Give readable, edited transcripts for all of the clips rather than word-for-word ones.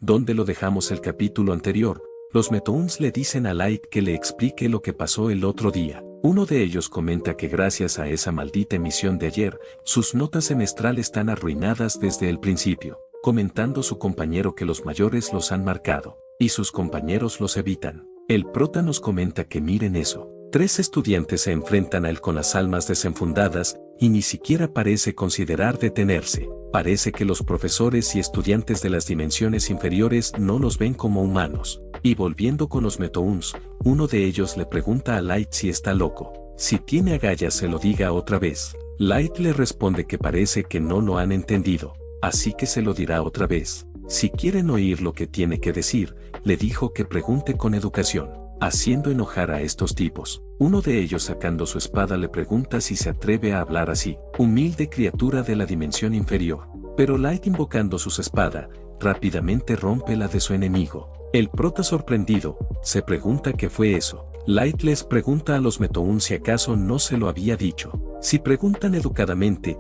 Donde lo dejamos el capítulo anterior, los Metoons le dicen a Light que le explique lo que pasó el otro día. Uno de ellos comenta que gracias a esa maldita emisión de ayer, sus notas semestrales están arruinadas desde el principio, comentando su compañero que los mayores los han marcado, y sus compañeros los evitan. El prota nos comenta que miren eso. 3 estudiantes se enfrentan a él con las almas desenfundadas, y ni siquiera parece considerar detenerse. Parece que los profesores y estudiantes de las dimensiones inferiores no los ven como humanos. Y volviendo con los Metoons, uno de ellos le pregunta a Light si está loco. Si tiene agallas se lo diga otra vez. Light le responde que parece que no lo han entendido, así que se lo dirá otra vez. Si quieren oír lo que tiene que decir, le dijo que pregunte con educación, haciendo enojar a estos tipos. Uno de ellos sacando su espada le pregunta si se atreve a hablar así, humilde criatura de la dimensión inferior. Pero Light invocando su espada, rápidamente rompe la de su enemigo. El prota sorprendido, se pregunta qué fue eso. Light les pregunta a los Metoons si acaso no se lo había dicho. Si preguntan educadamente,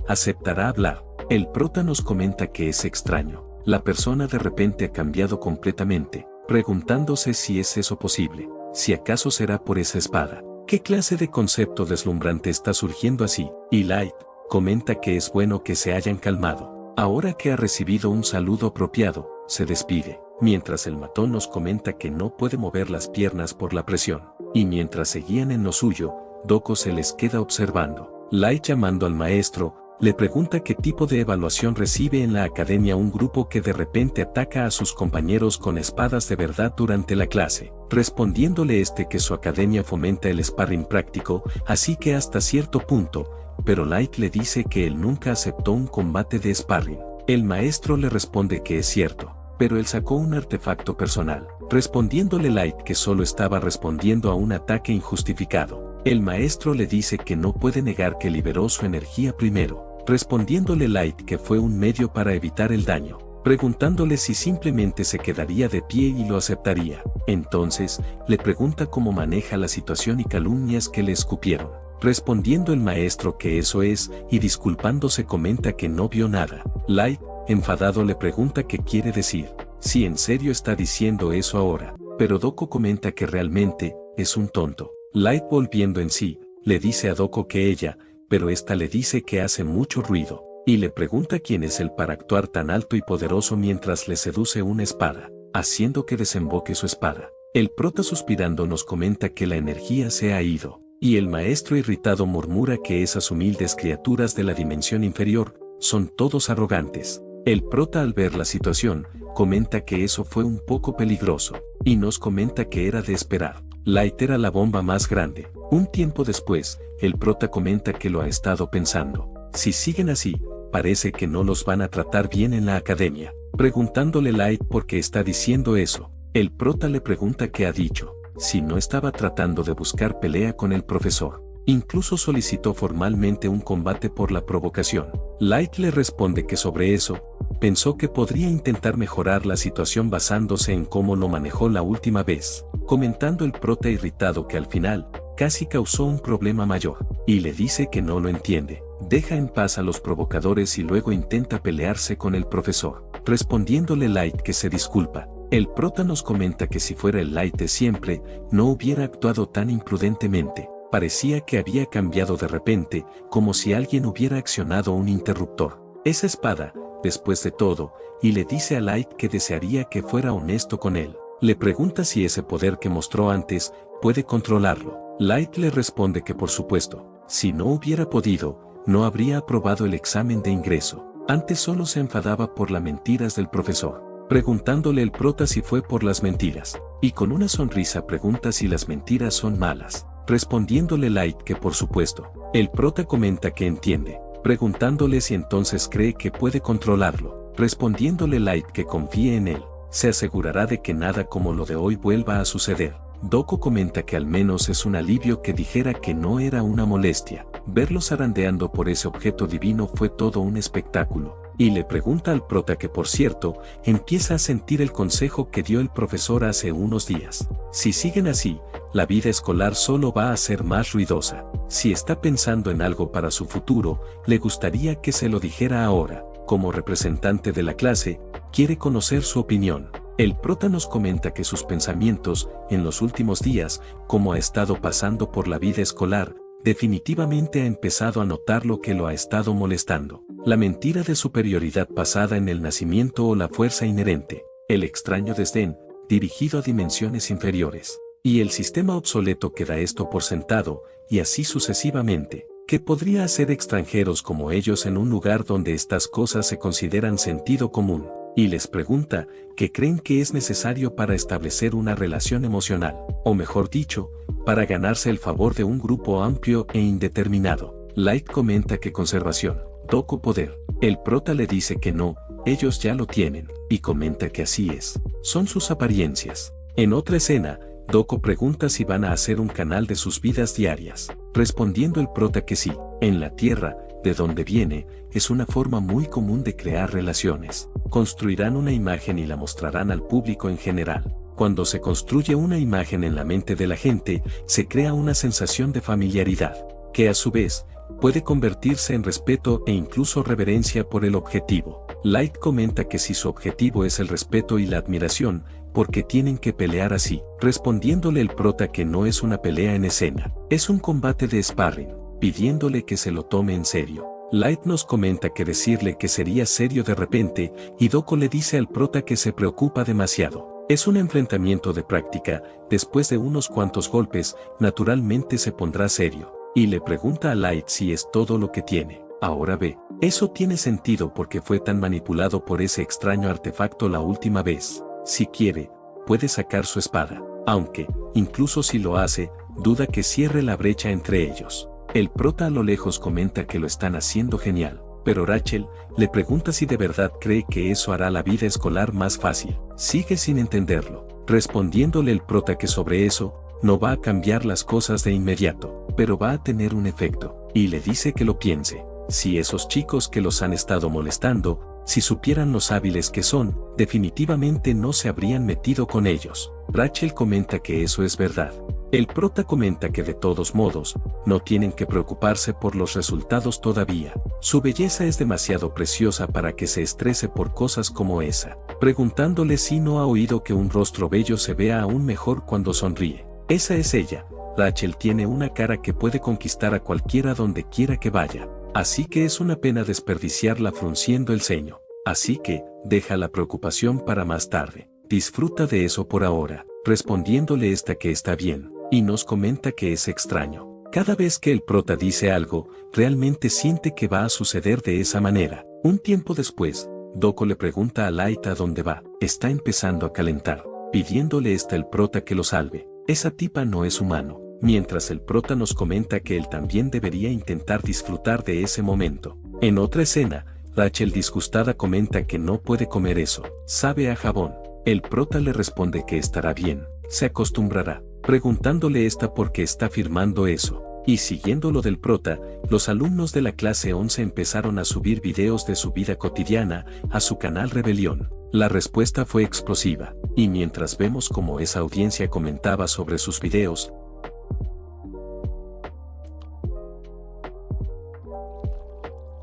aceptará hablar. El prota nos comenta que es extraño. La persona de repente ha cambiado completamente, preguntándose si es eso posible, si acaso será por esa espada. ¿Qué clase de concepto deslumbrante está surgiendo así? Y Light comenta que es bueno que se hayan calmado. Ahora que ha recibido un saludo apropiado, se despide, mientras el matón nos comenta que no puede mover las piernas por la presión, y mientras seguían en lo suyo, Doko se les queda observando. Light llamando al maestro, le pregunta qué tipo de evaluación recibe en la academia un grupo que de repente ataca a sus compañeros con espadas de verdad durante la clase, respondiéndole que su academia fomenta el sparring práctico, así que hasta cierto punto, pero Light le dice que él nunca aceptó un combate de sparring. El maestro le responde que es cierto, pero él sacó un artefacto personal, respondiéndole Light que solo estaba respondiendo a un ataque injustificado. El maestro le dice que no puede negar que liberó su energía primero, respondiéndole Light que fue un medio para evitar el daño, preguntándole si simplemente se quedaría de pie y lo aceptaría. Entonces, le pregunta cómo maneja la situación y calumnias que le escupieron, respondiendo el maestro que eso es, y disculpándose comenta que no vio nada. Light, enfadado le pregunta qué quiere decir, si en serio está diciendo eso ahora, pero Doko comenta que realmente, es un tonto. Light volviendo en sí, le dice a Doko que ella, pero esta le dice que hace mucho ruido, y le pregunta quién es él para actuar tan alto y poderoso mientras le seduce una espada, haciendo que desemboque su espada. El prota suspirando nos comenta que la energía se ha ido, y el maestro irritado murmura que esas humildes criaturas de la dimensión inferior, son todos arrogantes. El prota al ver la situación, comenta que eso fue un poco peligroso, y nos comenta que era de esperar. Light era la bomba más grande. Un tiempo después, el prota comenta que lo ha estado pensando. Si siguen así, parece que no los van a tratar bien en la academia. Preguntándole Light por qué está diciendo eso, el prota le pregunta qué ha dicho, si no estaba tratando de buscar pelea con el profesor. Incluso solicitó formalmente un combate por la provocación. Light le responde que sobre eso, pensó que podría intentar mejorar la situación basándose en cómo lo manejó la última vez, comentando el prota irritado que al final, casi causó un problema mayor, y le dice que no lo entiende. Deja en paz a los provocadores y luego intenta pelearse con el profesor, respondiéndole Light que se disculpa. El prota nos comenta que si fuera el Light de siempre, no hubiera actuado tan imprudentemente. Parecía que había cambiado de repente, como si alguien hubiera accionado un interruptor. Esa espada, después de todo, y le dice a Light que desearía que fuera honesto con él. Le pregunta si ese poder que mostró antes, puede controlarlo. Light le responde que por supuesto, si no hubiera podido, no habría aprobado el examen de ingreso. Antes solo se enfadaba por las mentiras del profesor, preguntándole el prota si fue por las mentiras, y con una sonrisa pregunta si las mentiras son malas. Respondiéndole Light que por supuesto, el prota comenta que entiende, preguntándole si entonces cree que puede controlarlo, respondiéndole Light que confíe en él, se asegurará de que nada como lo de hoy vuelva a suceder. Doko comenta que al menos es un alivio que dijera que no era una molestia, verlo zarandeando por ese objeto divino fue todo un espectáculo, y le pregunta al prota que por cierto, empieza a sentir el consejo que dio el profesor hace unos días. Si siguen así, la vida escolar solo va a ser más ruidosa. Si está pensando en algo para su futuro, le gustaría que se lo dijera ahora, como representante de la clase, quiere conocer su opinión. El prota nos comenta que sus pensamientos, en los últimos días, como ha estado pasando por la vida escolar, definitivamente ha empezado a notar lo que lo ha estado molestando. La mentira de superioridad basada en el nacimiento o la fuerza inherente, el extraño desdén, dirigido a dimensiones inferiores, y el sistema obsoleto que da esto por sentado, y así sucesivamente, que podría hacer extranjeros como ellos en un lugar donde estas cosas se consideran sentido común, y les pregunta qué creen que es necesario para establecer una relación emocional, o mejor dicho, para ganarse el favor de un grupo amplio e indeterminado. Light comenta que conservación, Doko poder. El prota le dice que no, ellos ya lo tienen, y comenta que así es. Son sus apariencias. En otra escena, Doko pregunta si van a hacer un canal de sus vidas diarias, respondiendo el prota que sí. En la Tierra, de donde viene, es una forma muy común de crear relaciones. Construirán una imagen y la mostrarán al público en general. Cuando se construye una imagen en la mente de la gente, se crea una sensación de familiaridad, que a su vez, puede convertirse en respeto e incluso reverencia por el objetivo. Light comenta que si su objetivo es el respeto y la admiración, ¿por qué tienen que pelear así? Respondiéndole el prota que no es una pelea en escena, es un combate de sparring, pidiéndole que se lo tome en serio. Light nos comenta que decirle que sería serio de repente, y Doko le dice al prota que se preocupa demasiado. Es un enfrentamiento de práctica, después de unos cuantos golpes, naturalmente se pondrá serio, y le pregunta a Light si es todo lo que tiene. Ahora ve, eso tiene sentido porque fue tan manipulado por ese extraño artefacto la última vez. Si quiere, puede sacar su espada, aunque, incluso si lo hace, duda que cierre la brecha entre ellos. El prota a lo lejos comenta que lo están haciendo genial, pero Rachel le pregunta si de verdad cree que eso hará la vida escolar más fácil. Sigue sin entenderlo, respondiéndole el prota que sobre eso, no va a cambiar las cosas de inmediato, pero va a tener un efecto, y le dice que lo piense. Si esos chicos que los han estado molestando, si supieran los hábiles que son, definitivamente no se habrían metido con ellos. Rachel comenta que eso es verdad. El prota comenta que de todos modos, no tienen que preocuparse por los resultados todavía. Su belleza es demasiado preciosa para que se estrese por cosas como esa, preguntándole si no ha oído que un rostro bello se vea aún mejor cuando sonríe. Esa es ella. Rachel tiene una cara que puede conquistar a cualquiera donde quiera que vaya. Así que es una pena desperdiciarla frunciendo el ceño. Así que, deja la preocupación para más tarde. Disfruta de eso por ahora, respondiéndole esta que está bien, y nos comenta que es extraño. Cada vez que el prota dice algo, realmente siente que va a suceder de esa manera. Un tiempo después, Doko le pregunta a Light a dónde va. Está empezando a calentar, pidiéndole el prota que lo salve. Esa tipa no es humano. Mientras el prota nos comenta que él también debería intentar disfrutar de ese momento. En otra escena, Rachel disgustada comenta que no puede comer eso, sabe a jabón. El prota le responde que estará bien, se acostumbrará, preguntándole por qué está afirmando eso. Y siguiendo lo del prota, los alumnos de la clase 11 empezaron a subir videos de su vida cotidiana a su canal Rebelión. La respuesta fue explosiva, y mientras vemos cómo esa audiencia comentaba sobre sus videos,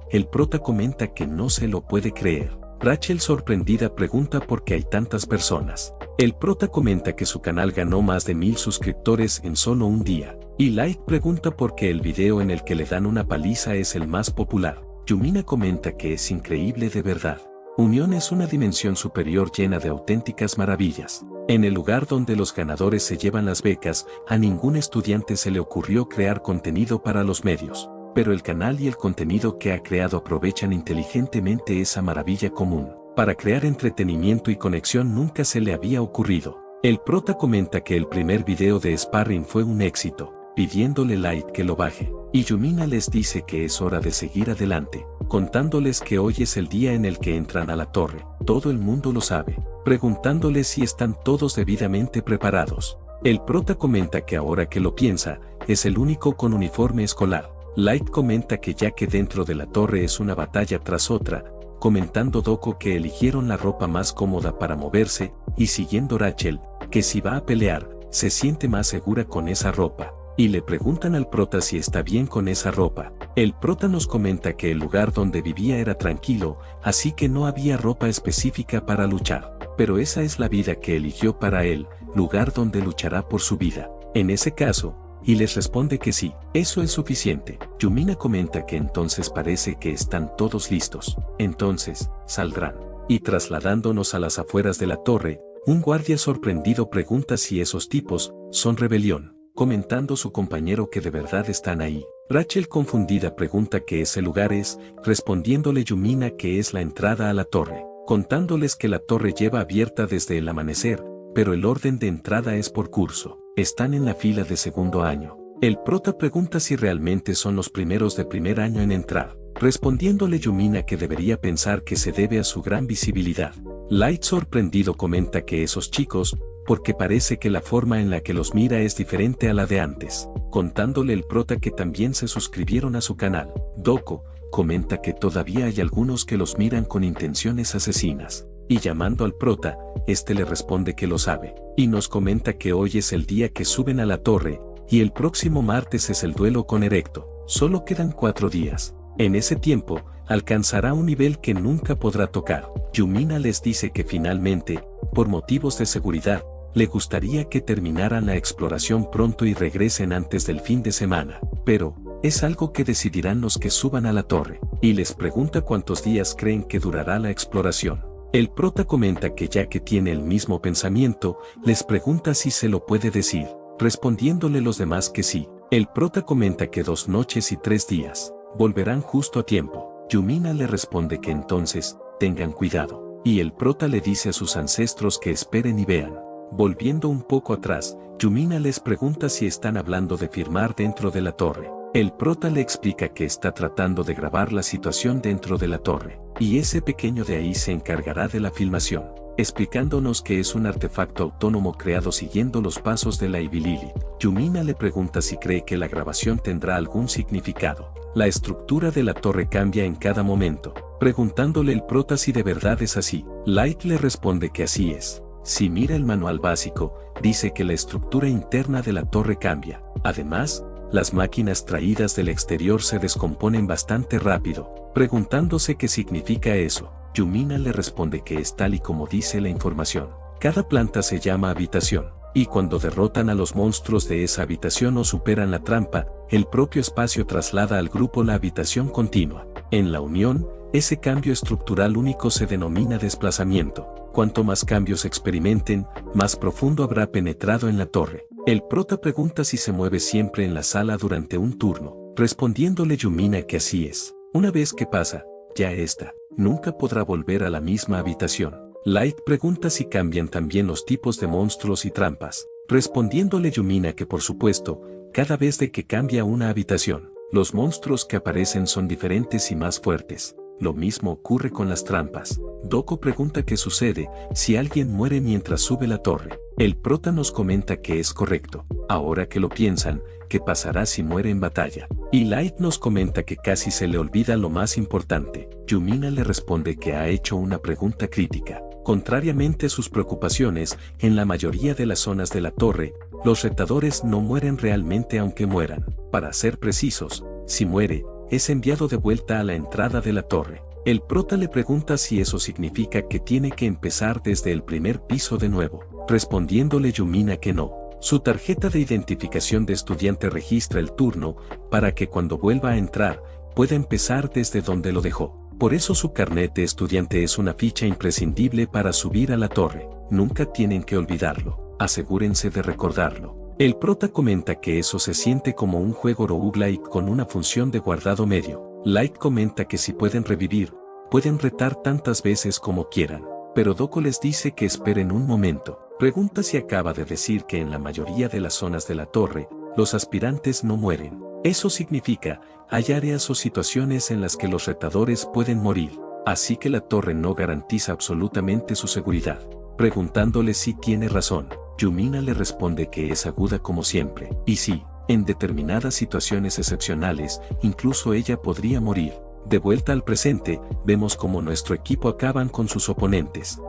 el prota comenta que no se lo puede creer. Rachel sorprendida pregunta por qué hay tantas personas. El prota comenta que su canal ganó más de 1000 suscriptores en solo un día. Y Light pregunta por qué el video en el que le dan una paliza es el más popular. Yumina comenta que es increíble de verdad. Unión es una dimensión superior llena de auténticas maravillas. En el lugar donde los ganadores se llevan las becas, a ningún estudiante se le ocurrió crear contenido para los medios. Pero el canal y el contenido que ha creado aprovechan inteligentemente esa maravilla común. Para crear entretenimiento y conexión nunca se le había ocurrido. El prota comenta que el primer video de sparring fue un éxito, pidiéndole Light que lo baje. Y Yumina les dice que es hora de seguir adelante, contándoles que hoy es el día en el que entran a la torre. Todo el mundo lo sabe, preguntándoles si están todos debidamente preparados. El prota comenta que ahora que lo piensa, es el único con uniforme escolar. Light comenta que ya que dentro de la torre es una batalla tras otra, comentando Doko que eligieron la ropa más cómoda para moverse, y siguiendo Rachel, que si va a pelear, se siente más segura con esa ropa. y le preguntan al prota si está bien con esa ropa. El prota nos comenta que el lugar donde vivía era tranquilo, así que no había ropa específica para luchar. Pero esa es la vida que eligió para él, lugar donde luchará por su vida. En ese caso, y les responde que sí, eso es suficiente. Yumina comenta que entonces parece que están todos listos. Entonces, saldrán. Y trasladándonos a las afueras de la torre, un guardia sorprendido pregunta si esos tipos son rebelión, comentando su compañero que de verdad están ahí. Rachel confundida pregunta qué ese lugar es, respondiéndole Yumina que es la entrada a la torre, contándoles que la torre lleva abierta desde el amanecer, pero el orden de entrada es por curso. Están en la fila de segundo año. El prota pregunta si realmente son los primeros de primer año en entrar, respondiéndole Yumina que debería pensar que se debe a su gran visibilidad. Light sorprendido comenta que esos chicos, porque parece que la forma en la que los mira es diferente a la de antes, contándole el prota que también se suscribieron a su canal. Doko comenta que todavía hay algunos que los miran con intenciones asesinas, y llamando al prota, este le responde que lo sabe, y nos comenta que hoy es el día que suben a la torre, y el próximo martes es el duelo con Erecto. Solo quedan 4 días. En ese tiempo, alcanzará un nivel que nunca podrá tocar. Yumina les dice que finalmente, por motivos de seguridad, le gustaría que terminaran la exploración pronto y regresen antes del fin de semana, pero es algo que decidirán los que suban a la torre, y les pregunta cuántos días creen que durará la exploración. El prota comenta que ya que tiene el mismo pensamiento, les pregunta si se lo puede decir, respondiéndole los demás que sí. El prota comenta que 2 noches y 3 días, volverán justo a tiempo. Yumina le responde que entonces, tengan cuidado, y el prota le dice a sus ancestros que esperen y vean. Volviendo un poco atrás, Yumina les pregunta si están hablando de firmar dentro de la torre. El prota le explica que está tratando de grabar la situación dentro de la torre, y ese pequeño de ahí se encargará de la filmación, explicándonos que es un artefacto autónomo creado siguiendo los pasos de la Ivy Lilith. Yumina le pregunta si cree que la grabación tendrá algún significado. La estructura de la torre cambia en cada momento, preguntándole el prota si de verdad es así. Light le responde que así es. Si mira el manual básico, dice que la estructura interna de la torre cambia. Además, las máquinas traídas del exterior se descomponen bastante rápido, preguntándose qué significa eso. Yumina le responde que es tal y como dice la información. Cada planta se llama habitación, y cuando derrotan a los monstruos de esa habitación o superan la trampa, el propio espacio traslada al grupo la habitación continua. En la unión, ese cambio estructural único se denomina desplazamiento. Cuanto más cambios experimenten, más profundo habrá penetrado en la torre. El prota pregunta si se mueve siempre en la sala durante un turno, respondiéndole Yumina que así es. Una vez que pasa, ya está, nunca podrá volver a la misma habitación. Light pregunta si cambian también los tipos de monstruos y trampas, respondiéndole Yumina que por supuesto, cada vez de que cambia una habitación, los monstruos que aparecen son diferentes y más fuertes. Lo mismo ocurre con las trampas. Doko pregunta qué sucede si alguien muere mientras sube la torre. El prota nos comenta que es correcto. Ahora que lo piensan, ¿qué pasará si muere en batalla? Y Light nos comenta que casi se le olvida lo más importante. Yumina le responde que ha hecho una pregunta crítica. Contrariamente a sus preocupaciones, en la mayoría de las zonas de la torre, los retadores no mueren realmente aunque mueran. Para ser precisos, si muere, es enviado de vuelta a la entrada de la torre. El prota le pregunta si eso significa que tiene que empezar desde el primer piso de nuevo, respondiéndole Yumina que no. Su tarjeta de identificación de estudiante registra el turno, para que cuando vuelva a entrar, pueda empezar desde donde lo dejó. Por eso su carnet de estudiante es una ficha imprescindible para subir a la torre. Nunca tienen que olvidarlo. Asegúrense de recordarlo. El prota comenta que eso se siente como un juego roguelike con una función de guardado medio. Light comenta que si pueden revivir, pueden retar tantas veces como quieran. Pero Doko les dice que esperen un momento. Pregunta si acaba de decir que en la mayoría de las zonas de la torre, los aspirantes no mueren. Eso significa, hay áreas o situaciones en las que los retadores pueden morir. Así que la torre no garantiza absolutamente su seguridad. Preguntándole si tiene razón, Yumina le responde que es aguda como siempre, y sí, en determinadas situaciones excepcionales, incluso ella podría morir. De vuelta al presente, vemos cómo nuestro equipo acaban con sus oponentes.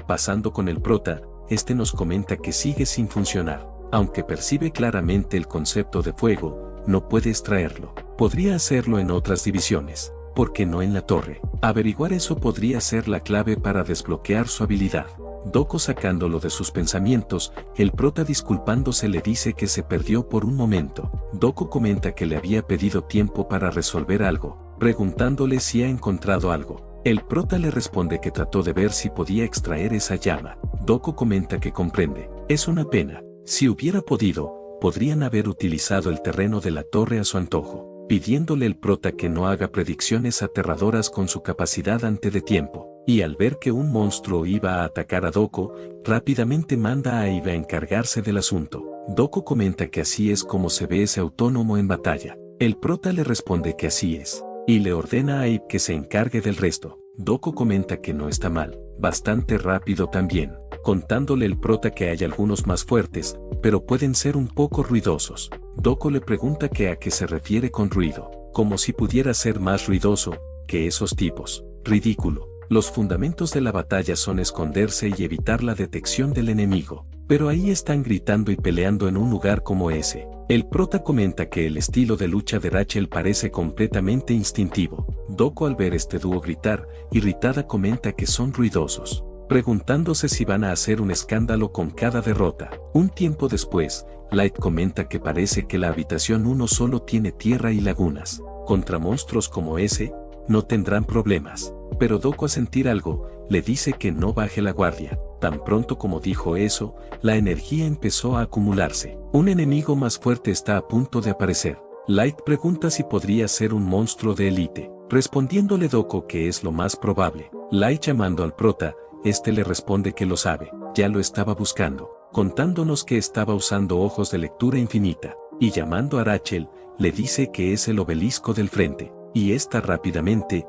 Pasando con el prota, este nos comenta que sigue sin funcionar. Aunque percibe claramente el concepto de fuego, no puede extraerlo. Podría hacerlo en otras divisiones. ¿Por qué no en la torre? Averiguar eso podría ser la clave para desbloquear su habilidad. Doko sacándolo de sus pensamientos, el prota disculpándose le dice que se perdió por un momento. Doko comenta que le había pedido tiempo para resolver algo, preguntándole si ha encontrado algo. El prota le responde que trató de ver si podía extraer esa llama. Doko comenta que comprende. Es una pena. Si hubiera podido, podrían haber utilizado el terreno de la torre a su antojo, pidiéndole el prota que no haga predicciones aterradoras con su capacidad antes de tiempo. Y al ver que un monstruo iba a atacar a Doko, rápidamente manda a Abe a encargarse del asunto. Doko comenta que así es como se ve ese autónomo en batalla. El prota le responde que así es, y le ordena a Abe que se encargue del resto. Doko comenta que no está mal, bastante rápido también, contándole el prota que hay algunos más fuertes, pero pueden ser un poco ruidosos. Doko le pregunta que a qué se refiere con ruido, como si pudiera ser más ruidoso que esos tipos. Ridículo. Los fundamentos de la batalla son esconderse y evitar la detección del enemigo, pero ahí están gritando y peleando en un lugar como ese. El prota comenta que el estilo de lucha de Rachel parece completamente instintivo. Doko al ver este dúo gritar, irritada comenta que son ruidosos, preguntándose si van a hacer un escándalo con cada derrota. Un tiempo después, Light comenta que parece que la habitación 1 solo tiene tierra y lagunas. Contra monstruos como ese, no tendrán problemas. Pero Doko, a sentir algo, le dice que no baje la guardia. Tan pronto como dijo eso, la energía empezó a acumularse. Un enemigo más fuerte está a punto de aparecer. Light pregunta si podría ser un monstruo de élite, respondiéndole Doko que es lo más probable. Light, llamando al prota, este le responde que lo sabe, ya lo estaba buscando, contándonos que estaba usando ojos de lectura infinita, y llamando a Rachel, le dice que es el obelisco del frente, y esta rápidamente,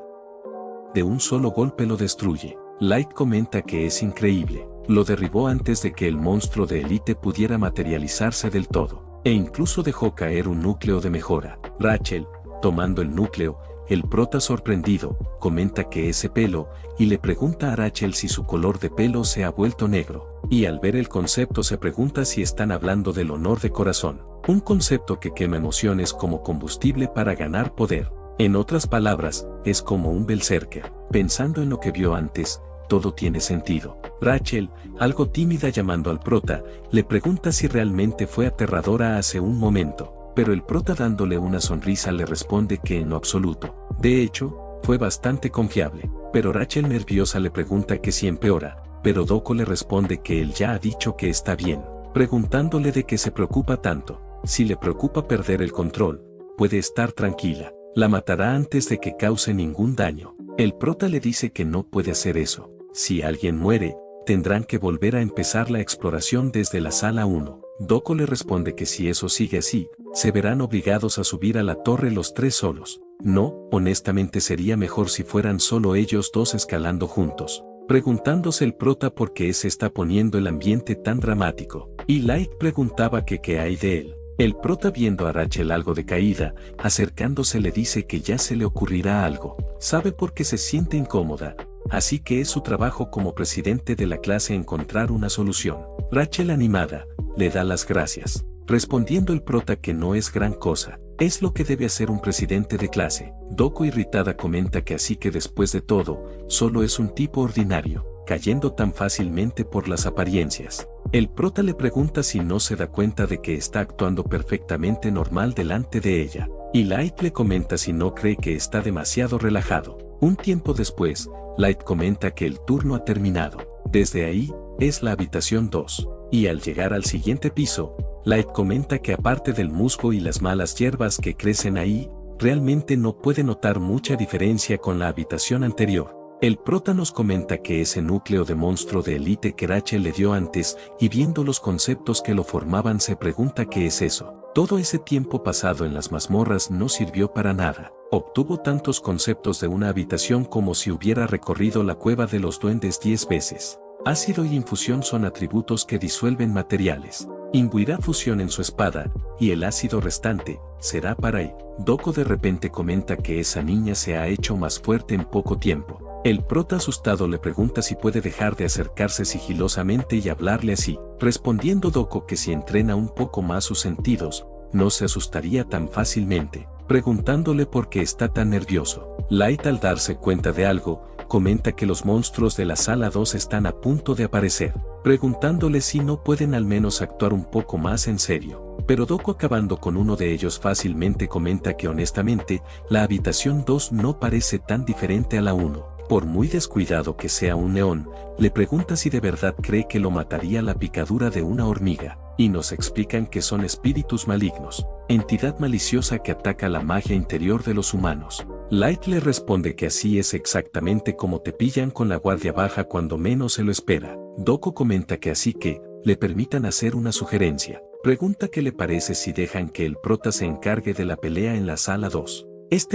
de un solo golpe lo destruye. Light comenta que es increíble, lo derribó antes de que el monstruo de élite pudiera materializarse del todo, e incluso dejó caer un núcleo de mejora. Rachel, tomando el núcleo, el prota sorprendido, comenta que ese pelo, y le pregunta a Rachel si su color de pelo se ha vuelto negro, y al ver el concepto se pregunta si están hablando del honor de corazón, un concepto que quema emociones como combustible para ganar poder. En otras palabras, es como un berserker. Pensando en lo que vio antes, todo tiene sentido. Rachel, algo tímida llamando al prota, le pregunta si realmente fue aterradora hace un momento, pero el prota dándole una sonrisa le responde que en lo absoluto. De hecho, fue bastante confiable, pero Rachel nerviosa le pregunta que si empeora, pero Doko le responde que él ya ha dicho que está bien, preguntándole de qué se preocupa tanto. Si le preocupa perder el control, puede estar tranquila. La matará antes de que cause ningún daño. El prota le dice que no puede hacer eso. Si alguien muere, tendrán que volver a empezar la exploración desde la sala 1. Doko le responde que si eso sigue así, se verán obligados a subir a la torre los tres solos. No, honestamente sería mejor si fueran solo ellos dos escalando juntos. Preguntándose el prota por qué se está poniendo el ambiente tan dramático. Y Light preguntaba que qué hay de él. El prota, viendo a Rachel algo decaída, acercándose le dice que ya se le ocurrirá algo. Sabe por qué se siente incómoda, así que es su trabajo como presidente de la clase encontrar una solución. Rachel, animada, le da las gracias, respondiendo el prota que no es gran cosa, es lo que debe hacer un presidente de clase. Doko, irritada, comenta que así que después de todo, solo es un tipo ordinario, cayendo tan fácilmente por las apariencias. El prota le pregunta si no se da cuenta de que está actuando perfectamente normal delante de ella, y Light le comenta si no cree que está demasiado relajado. Un tiempo después, Light comenta que el turno ha terminado. Desde ahí, es la habitación 2, y al llegar al siguiente piso, Light comenta que aparte del musgo y las malas hierbas que crecen ahí, realmente no puede notar mucha diferencia con la habitación anterior. El prota nos comenta que ese núcleo de monstruo de élite que Rachel le dio antes, y viendo los conceptos que lo formaban se pregunta qué es eso. Todo ese tiempo pasado en las mazmorras no sirvió para nada. Obtuvo tantos conceptos de una habitación como si hubiera recorrido la cueva de los duendes 10 veces. Ácido y infusión son atributos que disuelven materiales. Imbuirá fusión en su espada, y el ácido restante será para él. Doko de repente comenta que esa niña se ha hecho más fuerte en poco tiempo. El prota asustado le pregunta si puede dejar de acercarse sigilosamente y hablarle así, respondiendo Doko que si entrena un poco más sus sentidos, no se asustaría tan fácilmente, preguntándole por qué está tan nervioso. Light, al darse cuenta de algo, comenta que los monstruos de la sala 2 están a punto de aparecer, preguntándole si no pueden al menos actuar un poco más en serio. Pero Doko, acabando con uno de ellos fácilmente, comenta que honestamente, la habitación 2 no parece tan diferente a la 1. Por muy descuidado que sea un neón, le pregunta si de verdad cree que lo mataría la picadura de una hormiga, y nos explican que son espíritus malignos, entidad maliciosa que ataca la magia interior de los humanos. Light le responde que así es exactamente como te pillan con la guardia baja cuando menos se lo espera. Doko comenta que así que, le permitan hacer una sugerencia. Pregunta qué le parece si dejan que el prota se encargue de la pelea en la sala 2.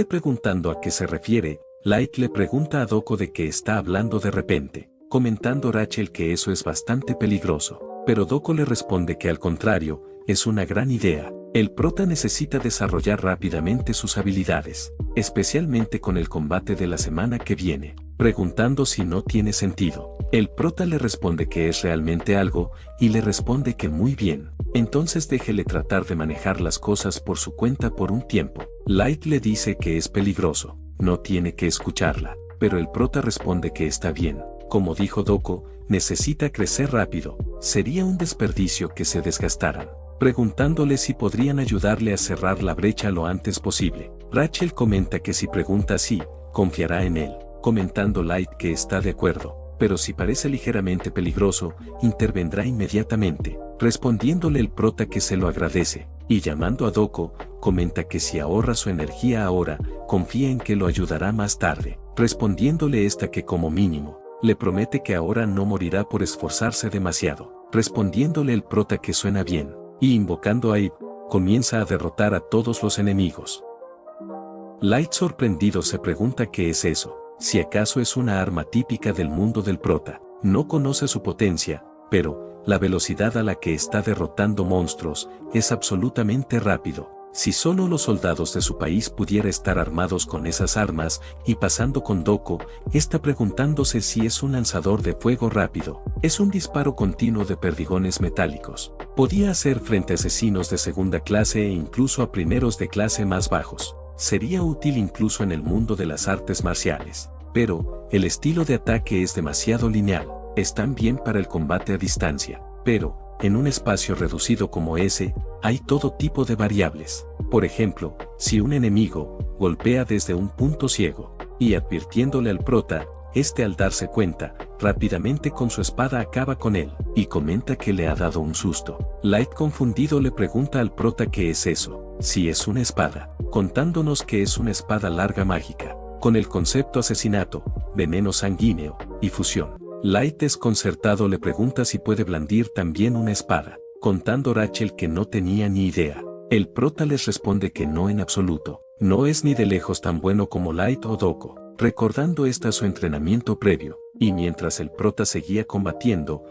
Preguntando a qué se refiere, Light le pregunta a Doko de qué está hablando de repente, comentando Rachel que eso es bastante peligroso, pero Doko le responde que al contrario, es una gran idea. El prota necesita desarrollar rápidamente sus habilidades, especialmente con el combate de la semana que viene, preguntando si no tiene sentido. El prota le responde que es realmente algo, y le responde que muy bien, entonces déjele tratar de manejar las cosas por su cuenta por un tiempo. Light le dice que es peligroso, no tiene que escucharla, pero el prota responde que está bien. Como dijo Doko, necesita crecer rápido, sería un desperdicio que se desgastaran, preguntándole si podrían ayudarle a cerrar la brecha lo antes posible. Rachel comenta que si pregunta así, confiará en él, comentando Light que está de acuerdo, pero si parece ligeramente peligroso, intervendrá inmediatamente, respondiéndole el prota que se lo agradece, y llamando a Doko, comenta que si ahorra su energía ahora, confía en que lo ayudará más tarde, respondiéndole esta que como mínimo, le promete que ahora no morirá por esforzarse demasiado, respondiéndole el prota que suena bien, y invocando a Eve, comienza a derrotar a todos los enemigos. Light, sorprendido, se pregunta qué es eso, si acaso es una arma típica del mundo del prota. No conoce su potencia, pero la velocidad a la que está derrotando monstruos es absolutamente rápido. Si solo los soldados de su país pudiera estar armados con esas armas, y pasando con Doko, está preguntándose si es un lanzador de fuego rápido. Es un disparo continuo de perdigones metálicos. Podía hacer frente a asesinos de segunda clase e incluso a primeros de clase más bajos. Sería útil incluso en el mundo de las artes marciales. Pero, el estilo de ataque es demasiado lineal. Están bien para el combate a distancia, pero, en un espacio reducido como ese, hay todo tipo de variables. Por ejemplo, si un enemigo golpea desde un punto ciego, y advirtiéndole al prota, al darse cuenta, rápidamente con su espada acaba con él, y comenta que le ha dado un susto. Light, confundido, le pregunta al prota qué es eso, si es una espada, contándonos que es una espada larga mágica, con el concepto asesinato, veneno sanguíneo, y fusión. Light, desconcertado, le pregunta si puede blandir también una espada, contando Rachel que no tenía ni idea. El prota les responde que no en absoluto, no es ni de lejos tan bueno como Light o Doko, recordando su entrenamiento previo, y mientras el prota seguía combatiendo,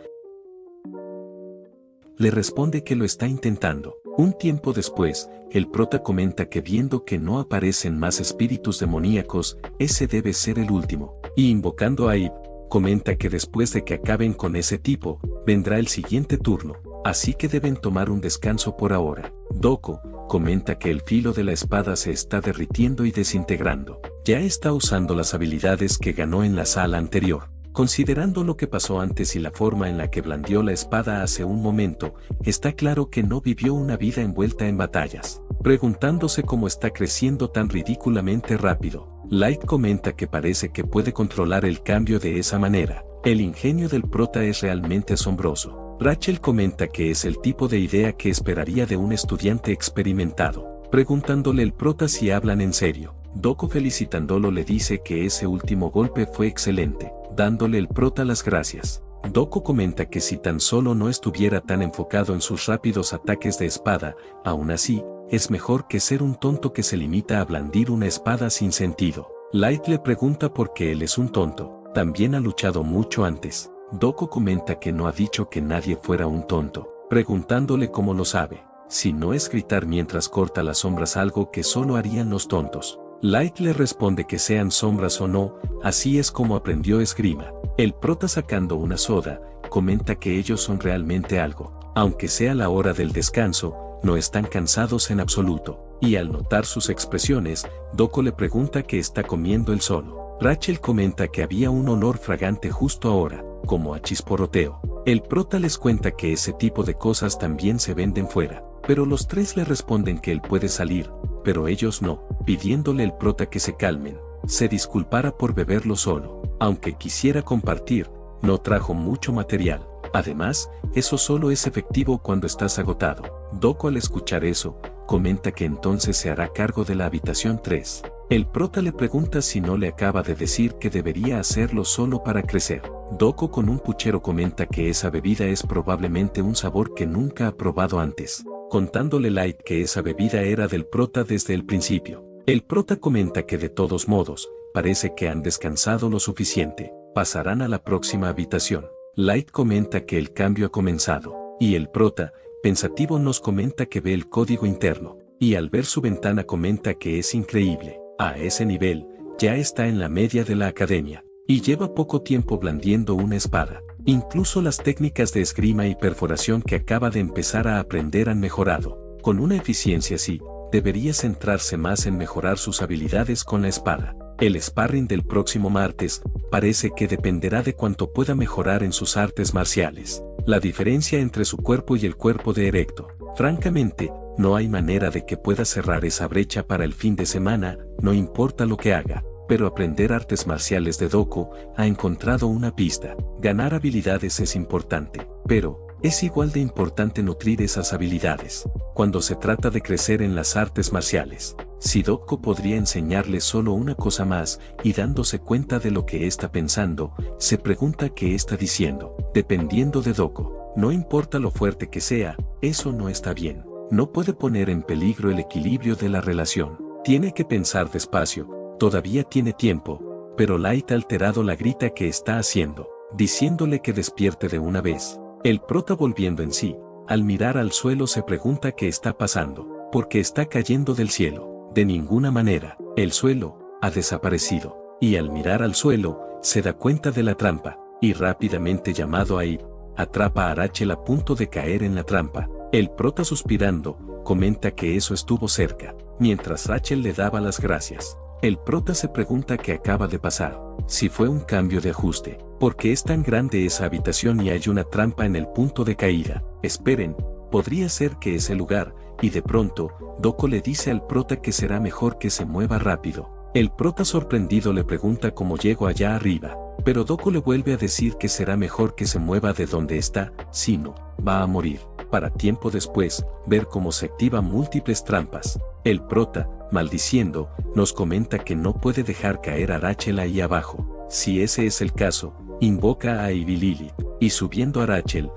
le responde que lo está intentando. Un tiempo después, el prota comenta que viendo que no aparecen más espíritus demoníacos, ese debe ser el último, y invocando a Eve, comenta que después de que acaben con ese tipo, vendrá el siguiente turno, así que deben tomar un descanso por ahora. Doko comenta que el filo de la espada se está derritiendo y desintegrando. Ya está usando las habilidades que ganó en la sala anterior. Considerando lo que pasó antes y la forma en la que blandió la espada hace un momento, está claro que no vivió una vida envuelta en batallas. Preguntándose cómo está creciendo tan ridículamente rápido, Light comenta que parece que puede controlar el cambio de esa manera. El ingenio del prota es realmente asombroso. Rachel comenta que es el tipo de idea que esperaría de un estudiante experimentado, preguntándole el prota si hablan en serio. Doko, felicitándolo, le dice que ese último golpe fue excelente, dándole el prota las gracias. Doko comenta que si tan solo no estuviera tan enfocado en sus rápidos ataques de espada, aún así, es mejor que ser un tonto que se limita a blandir una espada sin sentido. Light le pregunta por qué él es un tonto, también ha luchado mucho antes. Doko comenta que no ha dicho que nadie fuera un tonto, preguntándole cómo lo sabe. Si no es gritar mientras corta las sombras, algo que solo harían los tontos. Light le responde que sean sombras o no, así es como aprendió esgrima. El prota, sacando una soda, comenta que ellos son realmente algo. Aunque sea la hora del descanso, no están cansados en absoluto. Y al notar sus expresiones, Doko le pregunta qué está comiendo él solo. Rachel comenta que había un olor fragante justo ahora, como a chisporroteo. El prota les cuenta que ese tipo de cosas también se venden fuera, pero los tres le responden que él puede salir, pero ellos no, pidiéndole el prota que se calmen, se disculpara por beberlo solo, aunque quisiera compartir, no trajo mucho material. Además, eso solo es efectivo cuando estás agotado. Doko, al escuchar eso, comenta que entonces se hará cargo de la habitación 3. El prota le pregunta si no le acaba de decir que debería hacerlo solo para crecer. Doko, con un puchero, comenta que esa bebida es probablemente un sabor que nunca ha probado antes, contándole Light que esa bebida era del prota desde el principio. El prota comenta que de todos modos, parece que han descansado lo suficiente, pasarán a la próxima habitación. Light comenta que el cambio ha comenzado, y el prota, pensativo, nos comenta que ve el código interno, y al ver su ventana comenta que es increíble. A ese nivel, ya está en la media de la academia, y lleva poco tiempo blandiendo una espada. Incluso las técnicas de esgrima y perforación que acaba de empezar a aprender han mejorado. Con una eficiencia así, debería centrarse más en mejorar sus habilidades con la espada. El sparring del próximo martes parece que dependerá de cuánto pueda mejorar en sus artes marciales. La diferencia entre su cuerpo y el cuerpo de Erecto. Francamente, no hay manera de que pueda cerrar esa brecha para el fin de semana, no importa lo que haga. Pero aprender artes marciales de Doko ha encontrado una pista. Ganar habilidades es importante, pero es igual de importante nutrir esas habilidades. Cuando se trata de crecer en las artes marciales, si Doko podría enseñarle solo una cosa más, y dándose cuenta de lo que está pensando, se pregunta qué está diciendo. Dependiendo de Doko, no importa lo fuerte que sea, eso no está bien. No puede poner en peligro el equilibrio de la relación. Tiene que pensar despacio. Todavía tiene tiempo, pero Light, alterado, la grita que está haciendo, diciéndole que despierte de una vez. El prota, volviendo en sí, al mirar al suelo, se pregunta qué está pasando, porque está cayendo del cielo. De ninguna manera, el suelo ha desaparecido, y al mirar al suelo, se da cuenta de la trampa, y rápidamente, llamado a ir, atrapa a Rachel a punto de caer en la trampa. El prota, suspirando, comenta que eso estuvo cerca, mientras Rachel le daba las gracias. El prota se pregunta qué acaba de pasar, si fue un cambio de ajuste, porque es tan grande esa habitación y hay una trampa en el punto de caída. Esperen, podría ser que ese lugar, y de pronto, Doko le dice al prota que será mejor que se mueva rápido. El prota, sorprendido, le pregunta cómo llegó allá arriba, pero Doko le vuelve a decir que será mejor que se mueva de donde está, si no, va a morir, para tiempo después, ver cómo se activan múltiples trampas. El prota, maldiciendo, nos comenta que no puede dejar caer a Rachel ahí abajo. Si ese es el caso, invoca a Ivy Lilith, y subiendo a Rachel,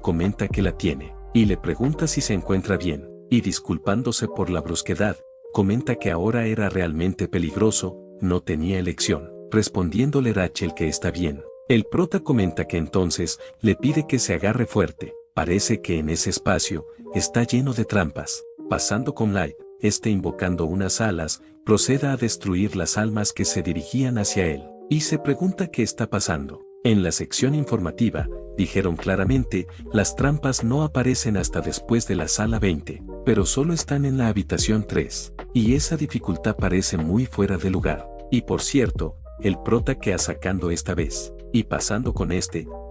comenta que la tiene, y le pregunta si se encuentra bien, y disculpándose por la brusquedad, comenta que ahora era realmente peligroso, no tenía elección, respondiéndole Rachel que está bien. El prota comenta que entonces le pide que se agarre fuerte. Parece que en ese espacio está lleno de trampas. Pasando con Light, invocando unas alas, procede a destruir las almas que se dirigían hacia él, y se pregunta qué está pasando. En la sección informativa, dijeron claramente, las trampas no aparecen hasta después de la sala 20, pero solo están en la habitación 3, y esa dificultad parece muy fuera de lugar. Y por cierto, el prota que ha sacando esta vez, y pasando con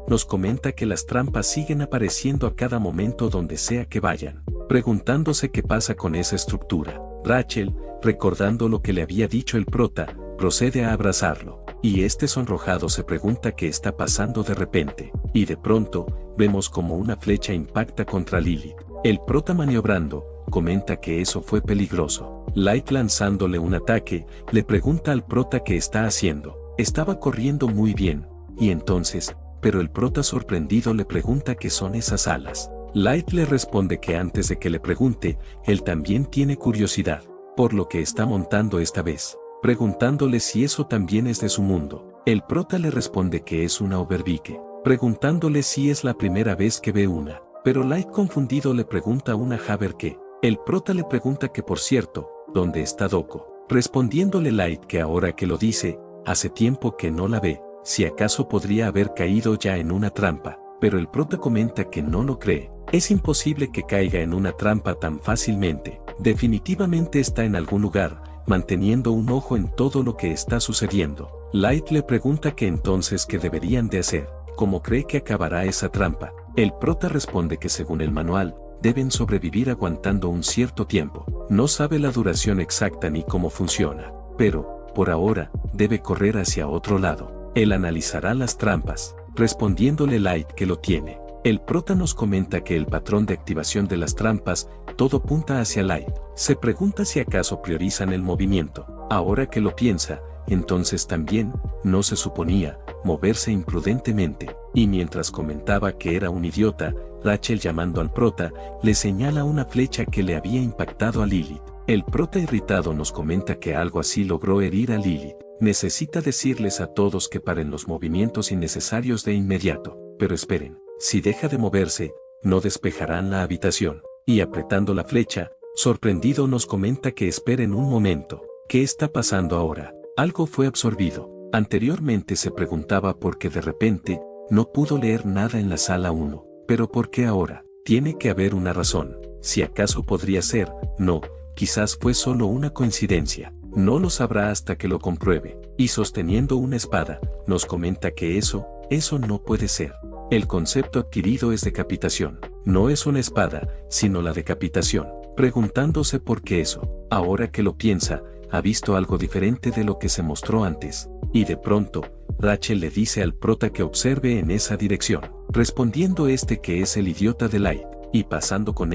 nos comenta que las trampas siguen apareciendo a cada momento donde sea que vayan, preguntándose qué pasa con esa estructura. Rachel, recordando lo que le había dicho el prota, procede a abrazarlo, y sonrojado se pregunta qué está pasando de repente, y de pronto, vemos como una flecha impacta contra Lilith. El prota, maniobrando, comenta que eso fue peligroso. Light, lanzándole un ataque, le pregunta al prota qué está haciendo. Estaba corriendo muy bien, y entonces, pero el prota, sorprendido, le pregunta qué son esas alas. Light le responde que antes de que le pregunte, él también tiene curiosidad, por lo que está montando esta vez, preguntándole si eso también es de su mundo. El prota le responde que es una Overbike, preguntándole si es la primera vez que ve una, pero Light, confundido, le pregunta una Haber qué. El prota le pregunta que, por cierto, ¿dónde está Doko? Respondiéndole Light que ahora que lo dice, hace tiempo que no la ve, si acaso podría haber caído ya en una trampa, pero el prota comenta que no lo cree. Es imposible que caiga en una trampa tan fácilmente, definitivamente está en algún lugar, manteniendo un ojo en todo lo que está sucediendo. Light le pregunta que entonces qué deberían de hacer, cómo cree que acabará esa trampa. El prota responde que según el manual, deben sobrevivir aguantando un cierto tiempo. No sabe la duración exacta ni cómo funciona, pero, por ahora, debe correr hacia otro lado. Él analizará las trampas, respondiéndole Light que lo tiene. El prota nos comenta que el patrón de activación de las trampas, todo punta hacia Light. Se pregunta si acaso priorizan el movimiento. Ahora que lo piensa, entonces también, no se suponía, moverse imprudentemente. Y mientras comentaba que era un idiota, Rachel llamando al prota, le señala una flecha que le había impactado a Lilith. El prota irritado nos comenta que algo así logró herir a Lilith. Necesita decirles a todos que paren los movimientos innecesarios de inmediato. Pero esperen, si deja de moverse, no despejarán la habitación. Y apretando la flecha, sorprendido nos comenta que esperen un momento. ¿Qué está pasando ahora? Algo fue absorbido. Anteriormente se preguntaba por qué de repente, no pudo leer nada en la sala 1. Pero ¿por qué ahora? Tiene que haber una razón. Si acaso podría ser, no, quizás fue solo una coincidencia. No lo sabrá hasta que lo compruebe. Y sosteniendo una espada, nos comenta que eso no puede ser. El concepto adquirido es decapitación. No es una espada, sino la decapitación. Preguntándose por qué eso. Ahora que lo piensa, ha visto algo diferente de lo que se mostró antes. Y de pronto, Rachel le dice al prota que observe en esa dirección. Respondiendo que es el idiota de Light. Y pasando con